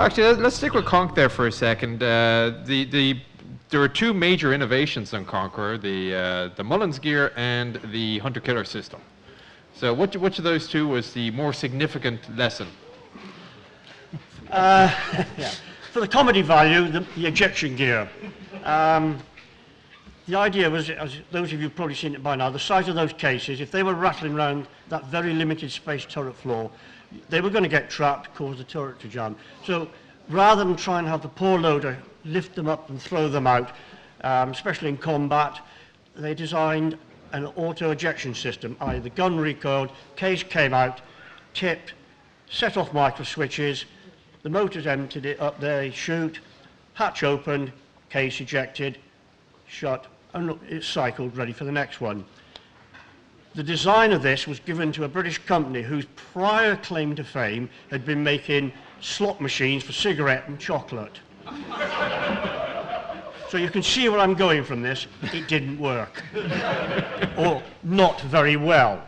actually, let's stick with Conk there for a second. There were two major innovations on Conqueror, the Mullins gear and the hunter-killer system. So which of those two was the more significant lesson? Yeah. For the comedy value, the ejection gear. The idea was, as those of you have probably seen it by now, the size of those cases, if they were rattling around that very limited space turret floor, they were going to get trapped, cause the turret to jam. So rather than try and have the poor loader lift them up and throw them out, especially in combat, they designed an auto-ejection system, i.e. the gun recoiled, case came out, tipped, set off micro switches, the motors emptied it up there, shoot, hatch opened, case ejected, shut, and look, it's cycled, ready for the next one. The design of this was given to a British company whose prior claim to fame had been making slot machines for cigarette and chocolate. So you can see where I'm going from this. It didn't work, or not very well.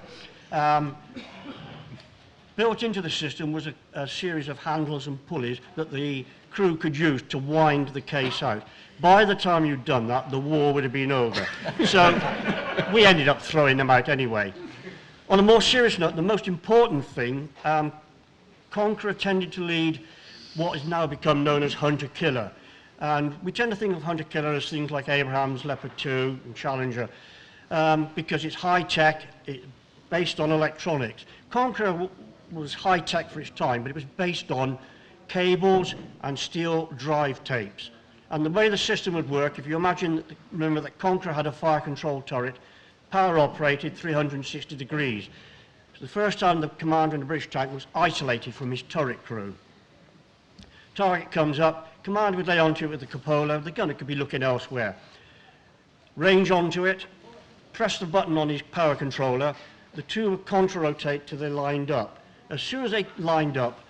Built into the system was a series of handles and pulleys that the crew could use to wind the case out. By the time you'd done that, the war would have been over. So we ended up throwing them out anyway. On a more serious note, the most important thing, Conqueror tended to lead what has now become known as hunter-killer. And we tend to think of hunter-killer as things like Abrams, Leopard 2, and Challenger, because it's high-tech, it's based on electronics. Conqueror was high-tech for its time, but it was based on cables and steel drive tapes. And the way the system would work, if you remember that Conqueror had a fire control turret, power operated 360 degrees. So the first time the commander in the British tank was isolated from his turret crew. Target comes up, commander would lay onto it with the cupola, the gunner could be looking elsewhere. Range onto it, press the button on his power controller, the two would contra-rotate till they lined up. As soon as they lined up,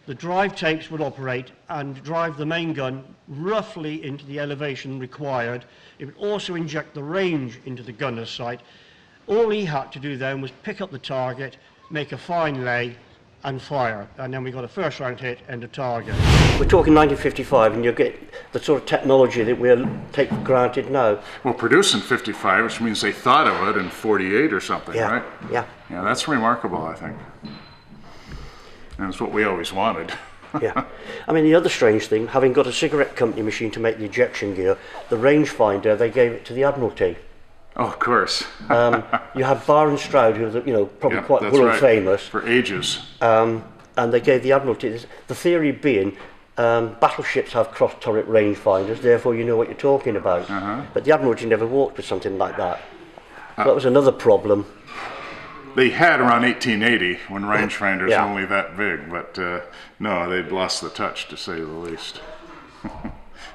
the drive tapes would operate and drive the main gun roughly into the elevation required. It would also inject the range into the gunner's sight. All he had to do then was pick up the target, make a fine lay, and fire. And then we got a first round hit and a target. We're talking 1955, and you get the sort of technology that we'll take for granted now. Well, produced in 55, which means they thought of it in 48 or something, yeah, right? Yeah. Yeah, that's remarkable, I think. And it's what we always wanted. Yeah. I mean, the other strange thing, having got a cigarette company machine to make the ejection gear, the rangefinder, they gave it to the Admiralty. Oh, of course. You had Barr and Stroud, who are probably quite world famous. For ages. And they gave the Admiralty this. The theory being, battleships have cross-turret rangefinders, therefore you know what you're talking about. But the Admiralty never walked with something like that. So that was another problem. They had around 1880 when rangefinders were only that big, but no, they'd lost the touch, to say the least.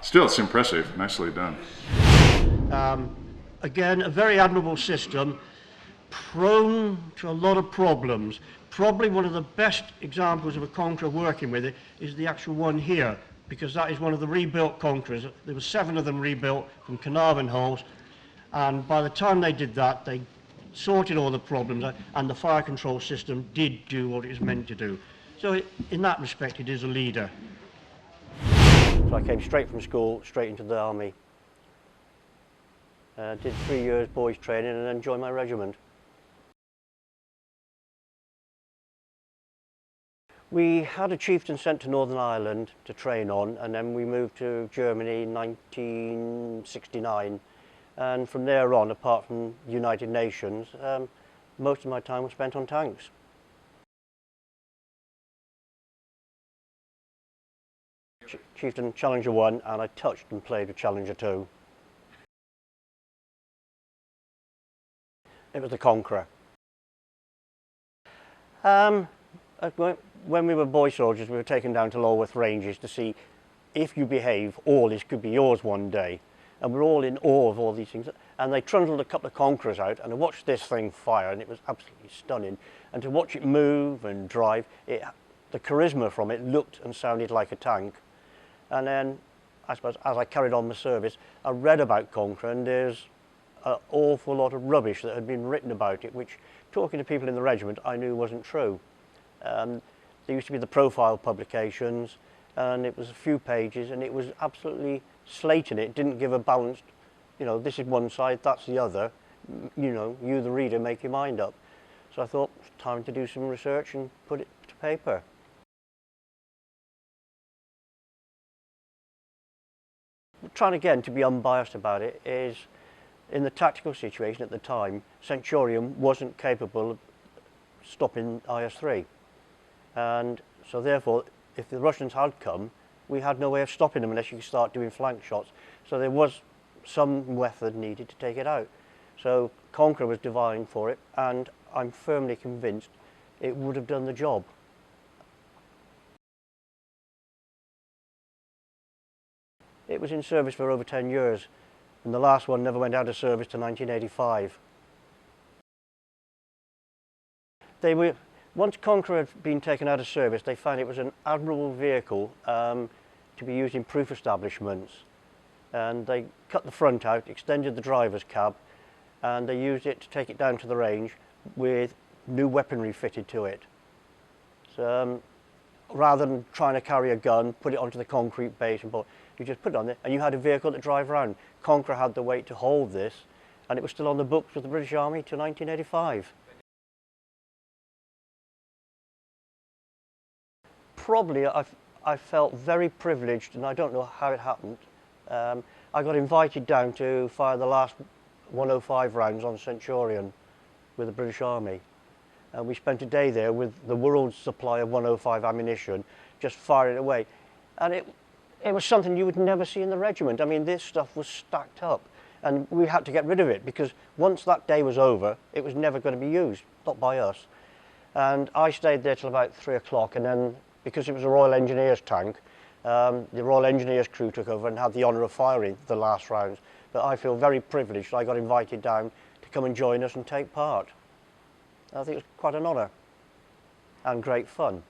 Still, it's impressive. Nicely done. Again, a very admirable system, prone to a lot of problems. Probably one of the best examples of a Conqueror working with it is the actual one here, because that is one of the rebuilt Conquerors. There were 7 of them rebuilt from Carnarvon hulls, and by the time they did that, they sorted all the problems, and the fire control system did do what it was meant to do. So in that respect, it is a leader. So I came straight from school, straight into the army. Did 3 years boys training and then joined my regiment. We had a chieftain sent to Northern Ireland to train on, and then we moved to Germany in 1969. And from there on, apart from the United Nations, most of my time was spent on tanks. Chieftain Challenger 1, and I touched and played with Challenger 2. It was the Conqueror. When we were boy soldiers, we were taken down to Lulworth Ranges to see if you behave, all this could be yours one day. And we're all in awe of all these things. And they trundled a couple of Conquerors out, and I watched this thing fire, and it was absolutely stunning. And to watch it move and drive, the charisma from it looked and sounded like a tank. And then, I suppose, as I carried on my service, I read about Conqueror, and there's an awful lot of rubbish that had been written about it, which, talking to people in the regiment, I knew wasn't true. There used to be the profile publications, and it was a few pages, and it was absolutely slating it. It didn't give a balanced, you know, this is one side, that's the other. You know, you the reader make your mind up. So I thought it's time to do some research and put it to paper. Trying again to be unbiased about it is, in the tactical situation at the time, Centurion wasn't capable of stopping IS-3. And so therefore, if the Russians had come, we had no way of stopping them unless you could start doing flank shots. So there was some method needed to take it out. So Conqueror was designed for it, and I'm firmly convinced it would have done the job. It was in service for over 10 years, and the last one never went out of service to 1985. Once Conqueror had been taken out of service, they found it was an admirable vehicle to be used in proof establishments. And they cut the front out, extended the driver's cab, and they used it to take it down to the range with new weaponry fitted to it. So rather than trying to carry a gun, put it onto the concrete base and you just put it on there, and you had a vehicle to drive around. Conqueror had the weight to hold this, and it was still on the books with the British Army till 1985. Probably I felt very privileged, and I don't know how it happened. I got invited down to fire the last 105 rounds on Centurion with the British Army. And we spent a day there with the world's supply of 105 ammunition, just firing away. And it was something you would never see in the regiment. I mean, this stuff was stacked up, and we had to get rid of it because once that day was over, it was never going to be used, not by us. And I stayed there till about 3 o'clock, and then because it was a Royal Engineers tank, the Royal Engineers crew took over and had the honour of firing the last rounds. But I feel very privileged I got invited down to come and join us and take part. I think it was quite an honour and great fun.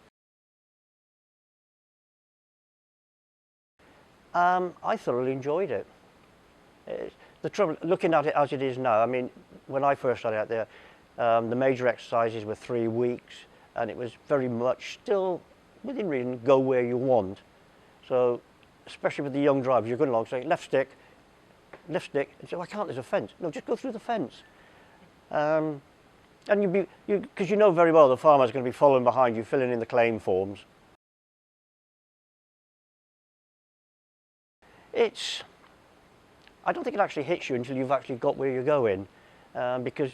I thoroughly enjoyed it. The trouble, looking at it as it is now, I mean, when I first started out there, the major exercises were 3 weeks, and it was very much still within reason, go where you want. So, especially with the young drivers, you're going along saying left stick, and say, well, I can't, there's a fence. No, just go through the fence. And because you know very well the farmer's going to be following behind you, filling in the claim forms. I don't think it actually hits you until you've actually got where you're going, because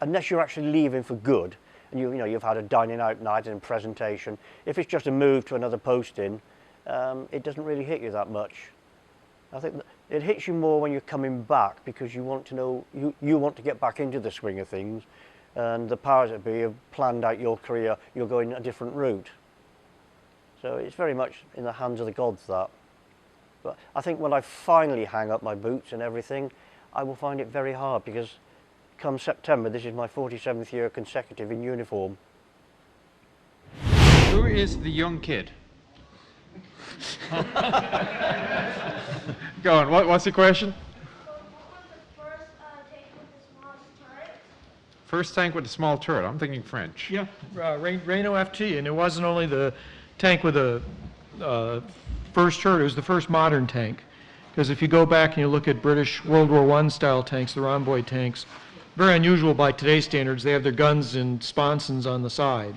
unless you're actually leaving for good, and you've had a dining out night and presentation, if it's just a move to another posting, it doesn't really hit you that much. I think it hits you more when you're coming back, because you want to know, you want to get back into the swing of things, and the powers that be have planned out your career, you're going a different route. So it's very much in the hands of the gods, that. But I think when I finally hang up my boots and everything, I will find it very hard, because come September, this is my 47th year consecutive in uniform. Who is the young kid? Go on, what's the question? First tank with a small turret? I'm thinking French. Yeah, Renault FT, and it wasn't only the tank with the first turret, it was the first modern tank. Because if you go back and you look at British World War I style tanks, the rhomboid tanks, very unusual by today's standards, they have their guns and sponsons on the side.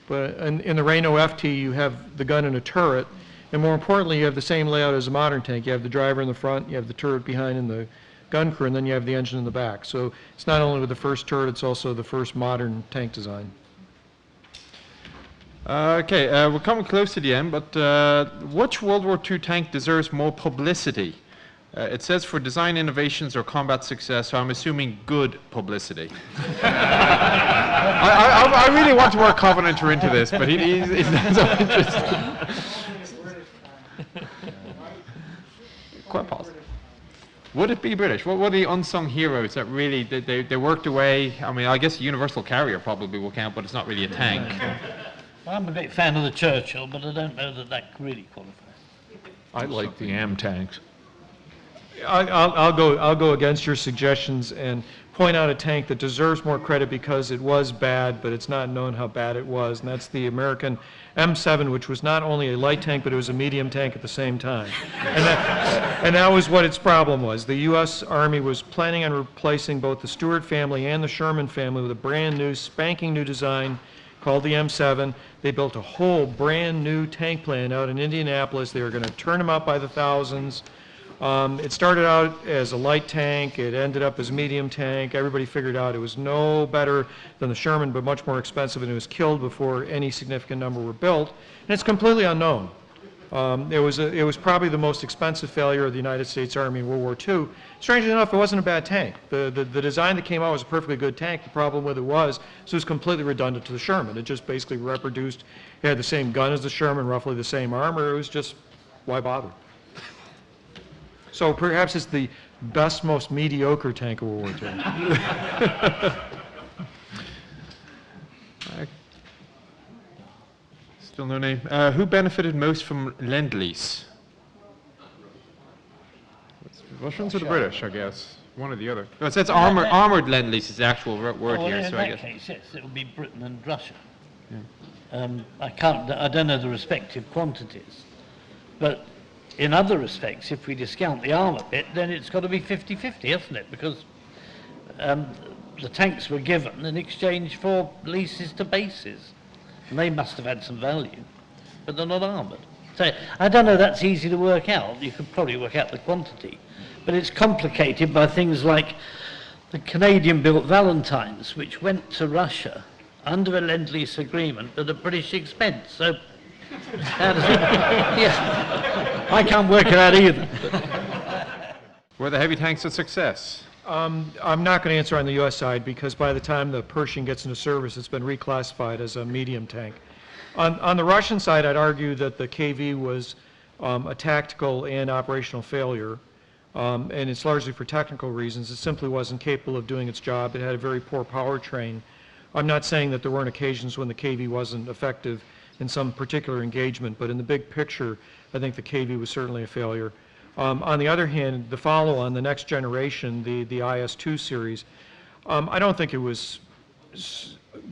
But in the Renault FT, you have the gun and a turret, and more importantly, you have the same layout as a modern tank. You have the driver in the front, you have the turret behind and the gun crew, and then you have the engine in the back. So it's not only with the first turret, it's also the first modern tank design. Okay, we're coming close to the end, but which World War II tank deserves more publicity? It says for design innovations or combat success, so I'm assuming good publicity. I really want to work Covenanter into this, but he's not so interested. Quite positive. Would it be British? What were the unsung heroes that really, they worked away? I mean, I guess the Universal Carrier probably will count, but it's not really a tank. I'm a big fan of the Churchill, but I don't know that that really qualifies. I like the AM tanks. I'll go against your suggestions and point out a tank that deserves more credit because it was bad, but it's not known how bad it was, and that's the American M7, which was not only a light tank, but it was a medium tank at the same time. And that was what its problem was. The U.S. Army was planning on replacing both the Stuart family and the Sherman family with a brand new, spanking new design called the M7. They built a whole brand new tank plant out in Indianapolis. They were going to turn them out by the thousands. It started out as a light tank. It ended up as a medium tank. Everybody figured out it was no better than the Sherman, but much more expensive, and it was killed before any significant number were built. And it's completely unknown. It was probably the most expensive failure of the United States Army in World War II. Strangely enough, it wasn't a bad tank. The design that came out was a perfectly good tank. The problem with it was completely redundant to the Sherman. It just basically reproduced, it had the same gun as the Sherman, roughly the same armor. It was just, why bother? So perhaps it's the best, most mediocre tank of World War II. Still no name. Who benefited most from lend-lease? Russians or the British, I guess. One or the other. No, it says armored lend-lease is the actual word Well, here, in so I that guess. case, yes, it would be Britain and Russia. I don't know the respective quantities, but in other respects, if we discount the armour bit, then it's got to be 50-50, hasn't it? Because the tanks were given in exchange for leases to bases, and they must have had some value, but they're not armoured. So I don't know that's easy to work out. You could probably work out the quantity, but it's complicated by things like the Canadian-built Valentines, which went to Russia under a lend-lease agreement at a British expense. So how does it? Yeah, I can't work it out either. Were the heavy tanks a success? I'm not going to answer on the U.S. side because by the time the Pershing gets into service, it's been reclassified as a medium tank. On the Russian side, I'd argue that the KV was a tactical and operational failure, and it's largely for technical reasons. It simply wasn't capable of doing its job. It had a very poor powertrain. I'm not saying that there weren't occasions when the KV wasn't effective in some particular engagement, but in the big picture, I think the KV was certainly a failure. On the other hand, the follow-on, the next generation, the IS-2 series, I don't think it was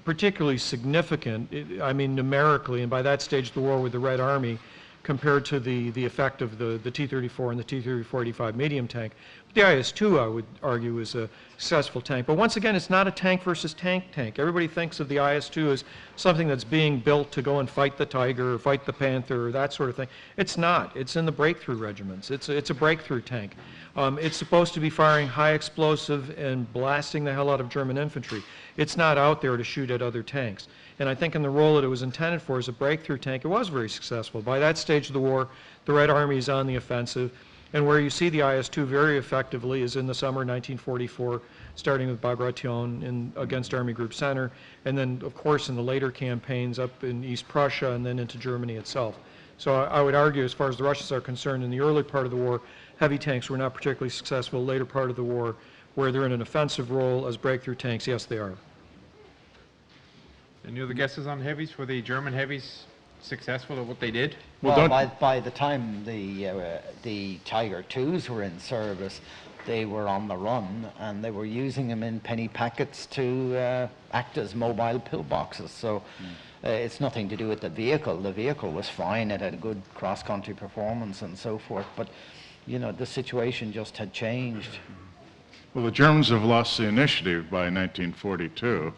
particularly significant, I mean numerically, and by that stage of the war with the Red Army, compared to the effect of the T-34 and the T-34-85 medium tank. The IS-2, I would argue, is a successful tank. But once again, it's not a tank versus tank. Everybody thinks of the IS-2 as something that's being built to go and fight the Tiger or fight the Panther or that sort of thing. It's not. It's in the breakthrough regiments. It's a breakthrough tank. It's supposed to be firing high explosive and blasting the hell out of German infantry. It's not out there to shoot at other tanks. And I think in the role that it was intended for as a breakthrough tank, it was very successful. By that stage of the war, the Red Army is on the offensive. And where you see the IS-2 very effectively is in the summer 1944, starting with Bagration against Army Group Center, and then, of course, in the later campaigns up in East Prussia and then into Germany itself. So I would argue, as far as the Russians are concerned, in the early part of the war, heavy tanks were not particularly successful. Later part of the war, where they're in an offensive role as breakthrough tanks, yes, they are. Any other guesses on heavies? Were the German heavies successful at what they did? Well, by the time the Tiger IIs were in service, they were on the run, and they were using them in penny packets to act as mobile pillboxes. So it's nothing to do with the vehicle. The vehicle was fine. It had a good cross-country performance and so forth. But, you know, the situation just had changed. Well, the Germans have lost the initiative by 1942.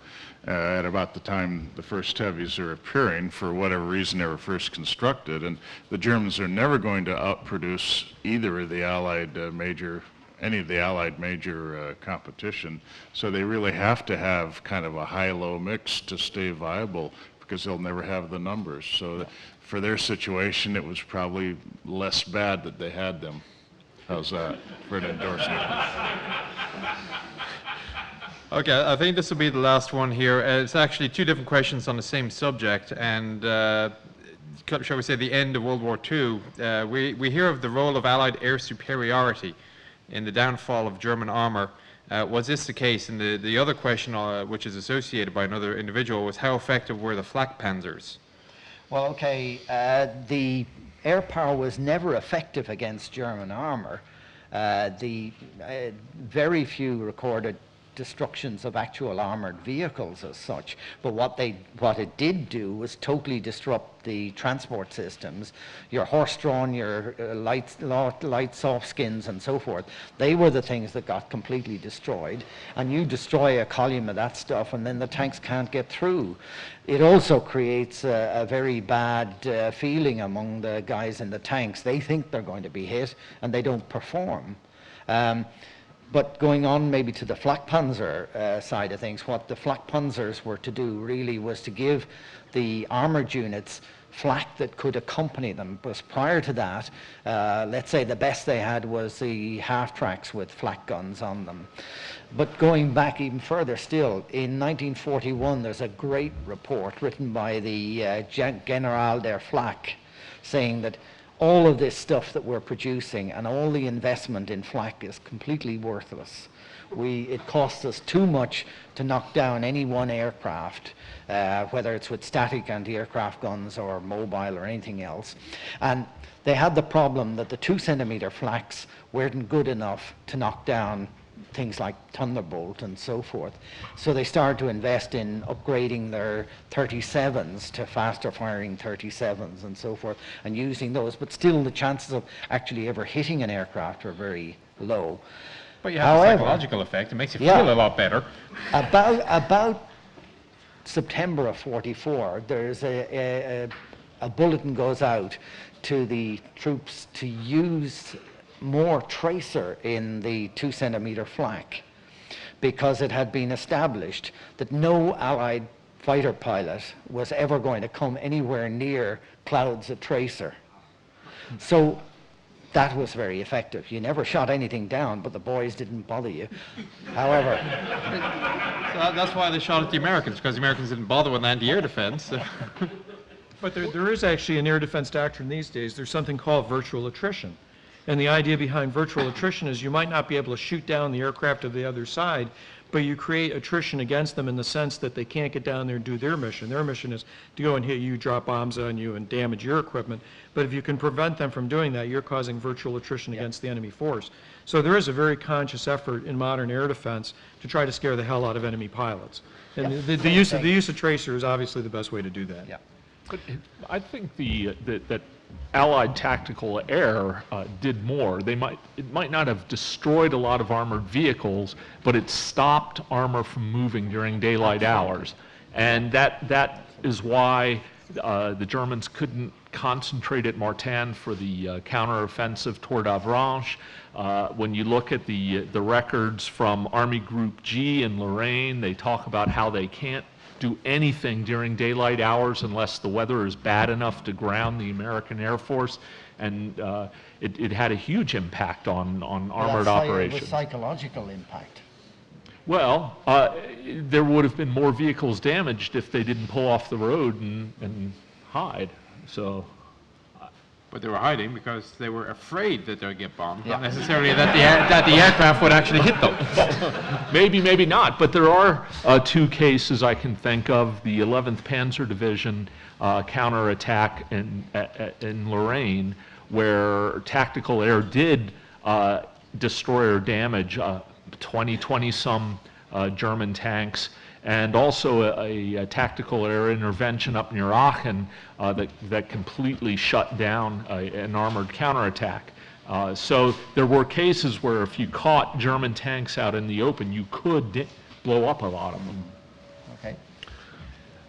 At about the time the first heavies are appearing, for whatever reason they were first constructed, and the Germans are never going to outproduce either of the Allied any of the Allied major competition. So they really have to have kind of a high-low mix to stay viable, because they'll never have the numbers. So for their situation, it was probably less bad that they had them. How's that for an endorsement? Okay, I think this will be the last one here. It's actually two different questions on the same subject, and shall we say the end of World War II. We hear of the role of Allied air superiority in the downfall of German armor. Was this the case? And the other question, which is associated by another individual, was how effective were the Flakpanzers? Well, okay, the Airpower was never effective against German armor. Very few recorded destructions of actual armored vehicles as such, but what it did do was totally disrupt the transport systems. Your horse-drawn, your light soft skins and so forth, they were the things that got completely destroyed, and you destroy a column of that stuff and then the tanks can't get through. It also creates a very bad feeling among the guys in the tanks. They think they're going to be hit and they don't perform. But going on maybe to the Flakpanzer side of things, what the Flakpanzers were to do really was to give the armoured units flak that could accompany them. Because prior to that, let's say the best they had was the half-tracks with flak guns on them. But going back even further still, in 1941 there's a great report written by the General der Flak saying that all of this stuff that we're producing and all the investment in flak is completely worthless. It costs us too much to knock down any one aircraft, whether it's with static anti-aircraft guns or mobile or anything else. And they had the problem that the 2-centimeter flaks weren't good enough to knock down things like Thunderbolt and so forth. So they started to invest in upgrading their 37s to faster firing 37s and so forth, and using those, but still the chances of actually ever hitting an aircraft are very low. But you have a psychological effect. It makes you feel a lot better. About September of 44, there's a bulletin goes out to the troops to use more tracer in the 2-centimeter flak, because it had been established that no Allied fighter pilot was ever going to come anywhere near clouds of tracer. So that was very effective. You never shot anything down, but the boys didn't bother you. However, so that's why they shot at the Americans, because the Americans didn't bother with anti-air defense. But there is actually an air defense doctrine these days. There's something called virtual attrition. And the idea behind virtual attrition is you might not be able to shoot down the aircraft of the other side, but you create attrition against them in the sense that they can't get down there and do their mission. Their mission is to go and hit you, drop bombs on you, and damage your equipment. But if you can prevent them from doing that, you're causing virtual attrition against the enemy force. So there is a very conscious effort in modern air defense to try to scare the hell out of enemy pilots. And the use of tracer is obviously the best way to do that. yeah. But I think that Allied tactical air did more. It might not have destroyed a lot of armored vehicles, but it stopped armor from moving during daylight hours. And that is why the Germans couldn't concentrate at Martin for the counteroffensive toward Avranches. When you look at the records from Army Group G in Lorraine, they talk about how they can't do anything during daylight hours unless the weather is bad enough to ground the American Air Force, and it had a huge impact on armored operations. It was psychological impact. Well, there would have been more vehicles damaged if they didn't pull off the road and hide. So. But they were hiding because they were afraid that they'd get bombed, not necessarily that the aircraft would actually hit them. Maybe not, but there are two cases I can think of. The 11th Panzer Division counterattack in Lorraine, where tactical air did destroy or damage 20-some German tanks, and also a tactical air intervention up near Aachen that completely shut down an armored counterattack. So there were cases where if you caught German tanks out in the open, you could blow up a lot of them. Okay.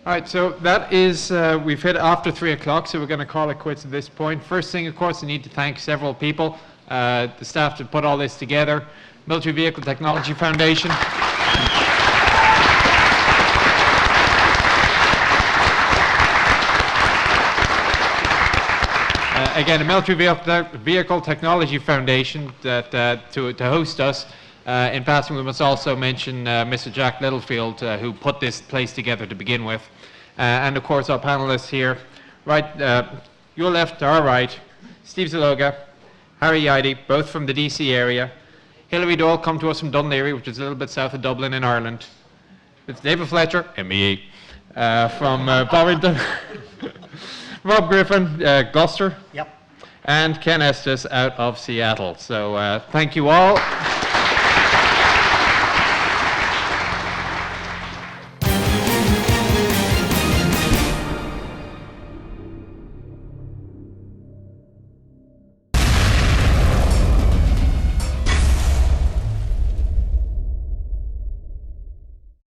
All right, so that is, we've hit after 3 o'clock, so we're going to call it quits at this point. First thing, of course, I need to thank several people, the staff that put all this together, Military Vehicle Technology Foundation. Again, the Military Vehicle Technology Foundation that to host us. In passing, we must also mention Mr. Jack Littlefield, who put this place together to begin with. And of course, our panelists here. Right, your left to our right, Steve Zaloga, Harry Yeide, both from the DC area. Hilary Doyle come to us from Dunleary, which is a little bit south of Dublin in Ireland. It's David Fletcher, MEE, from Bovington. Bob Griffin, Gloucester. Yep. and Ken Estes out of Seattle. So thank you all.